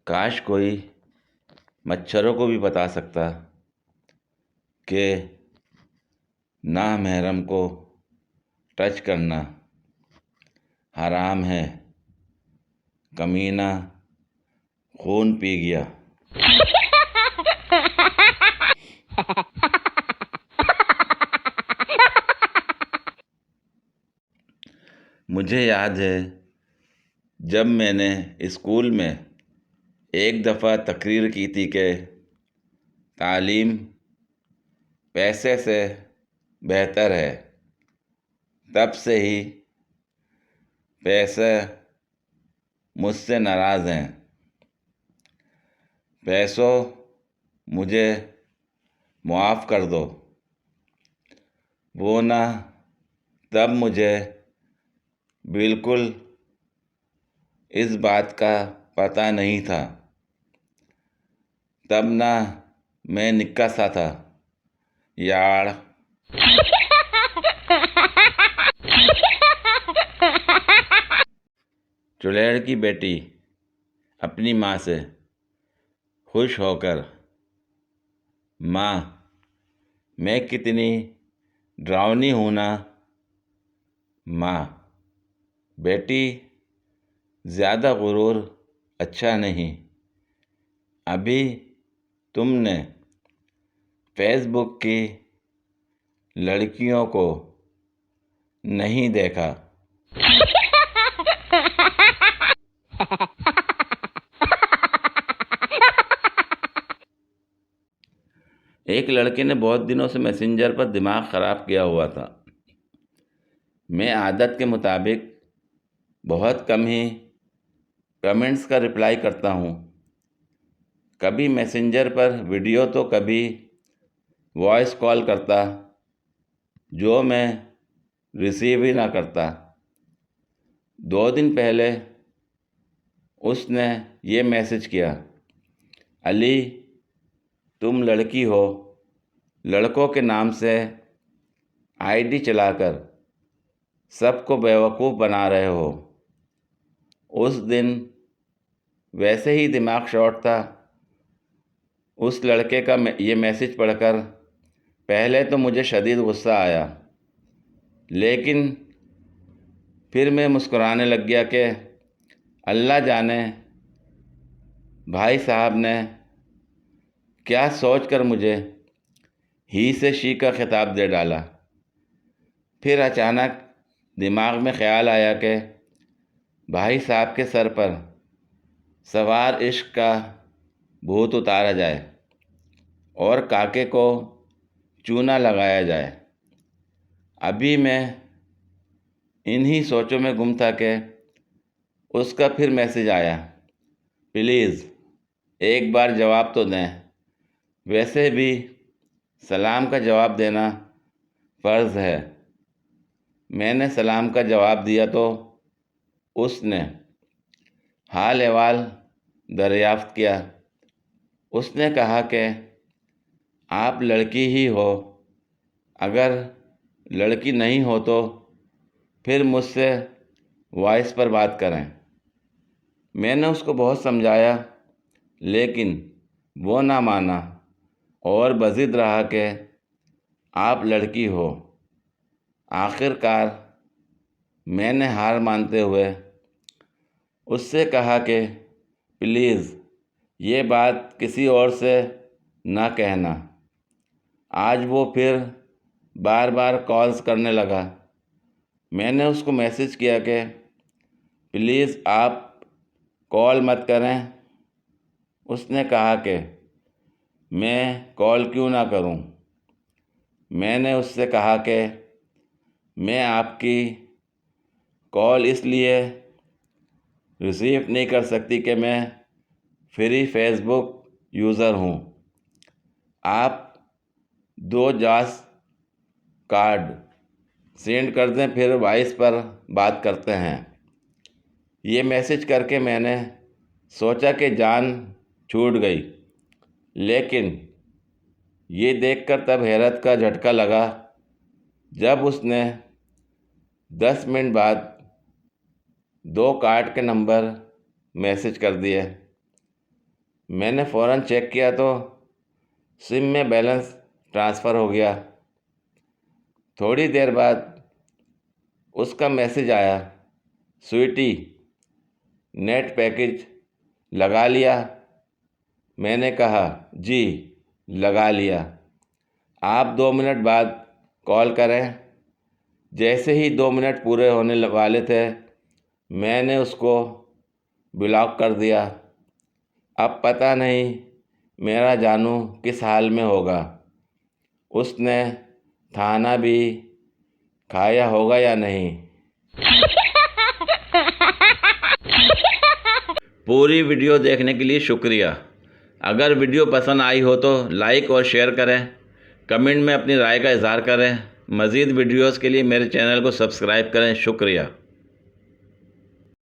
کاش کوئی مچھروں کو بھی بتا سکتا کہ نامحرم کو ٹچ کرنا حرام ہے، کمینہ خون پی گیا۔ مجھے یاد ہے جب میں نے اسکول میں ایک دفعہ تقریر کی تھی کہ تعلیم پیسے سے بہتر ہے، تب سے ہی پیسے مجھ سے ناراض ہیں۔ پیسوں مجھے معاف کر دو، وہ نہ تب مجھے بالکل اس بات کا پتہ نہیں تھا، تب نہ میں نکا سا تھا یار۔ چڑیل کی بیٹی اپنی ماں سے خوش ہو کر، ماں میں کتنی ڈراؤنی ہوں نا۔ ماں: بیٹی زیادہ غرور اچھا نہیں، ابھی تم نے فیس بک کی لڑکیوں کو نہیں دیکھا۔ ایک لڑکے نے بہت دنوں سے میسنجر پر دماغ خراب کیا ہوا تھا۔ میں عادت کے مطابق بہت کم ہی کمنٹس کا رپلائی کرتا ہوں، کبھی میسنجر پر ویڈیو تو کبھی وائس کال کرتا، جو میں ریسیو ہی نہ کرتا۔ 2 دن پہلے اس نے یہ میسج کیا: علی تم لڑکی ہو، لڑکوں کے نام سے آئی ڈی چلا کر سب کو بیوقوف بنا رہے ہو۔ اس دن ویسے ہی دماغ شاٹ تھا۔ اس لڑکے کا یہ میسج پڑھ کر پہلے تو مجھے شدید غصہ آیا، لیکن پھر میں مسکرانے لگ گیا کہ اللہ جانے بھائی صاحب نے کیا سوچ کر مجھے ہی سے شی کا خطاب دے ڈالا۔ پھر اچانک دماغ میں خیال آیا کہ بھائی صاحب کے سر پر سوار عشق کا بھوت اتارا جائے اور کاکے کو چونا لگایا جائے۔ ابھی میں انہی سوچوں میں گم تھا کہ اس کا پھر میسج آیا: پلیز ایک بار جواب تو دیں، ویسے بھی سلام کا جواب دینا فرض ہے۔ میں نے سلام کا جواب دیا تو اس نے حال احوال دریافت کیا۔ اس نے کہا کہ آپ لڑکی ہی ہو، اگر لڑکی نہیں ہو تو پھر مجھ سے وائس پر بات کریں۔ میں نے اس کو بہت سمجھایا، لیکن وہ نہ مانا اور بضد رہا کہ آپ لڑکی ہو۔ آخر کار میں نے ہار مانتے ہوئے اس سے کہا کہ پلیز یہ بات کسی اور سے نہ کہنا۔ آج وہ پھر بار بار کالز کرنے لگا۔ میں نے اس کو میسج کیا کہ پلیز آپ کال مت کریں۔ اس نے کہا کہ میں کال کیوں نہ کروں۔ میں نے اس سے کہا کہ میں آپ کی کال اس لیے ریسیو نہیں کر سکتی کہ میں فری فیس بک یوزر ہوں۔ آپ 2 جاز کارڈ سینڈ کر دیں، پھر وائس پر بات کرتے ہیں۔ یہ میسج کر کے میں نے سوچا کہ جان چھوٹ گئی، لیکن یہ دیکھ کر تب حیرت کا جھٹکا لگا جب اس نے 10 منٹ بعد 2 کارڈ کے نمبر میسج کر دیے۔ میں نے فوراً چیک کیا تو سم میں بیلنس ٹرانسفر ہو گیا۔ تھوڑی دیر بعد اس کا میسج آیا، سویٹی نیٹ پیکج لگا لیا؟ میں نے کہا جی لگا لیا، آپ 2 منٹ بعد کال کریں۔ جیسے ہی 2 منٹ پورے ہونے والے تھے میں نے اس کو بلاک کر دیا۔ اب پتہ نہیں میرا جانو کس حال میں ہوگا، اس نے کھانا بھی کھایا ہوگا یا نہیں۔ پوری ویڈیو دیکھنے کے لیے شکریہ۔ اگر ویڈیو پسند آئی ہو تو لائک اور شیئر کریں، کمنٹ میں اپنی رائے کا اظہار کریں۔ مزید ویڈیوز کے لیے میرے چینل کو سبسکرائب کریں۔ شکریہ۔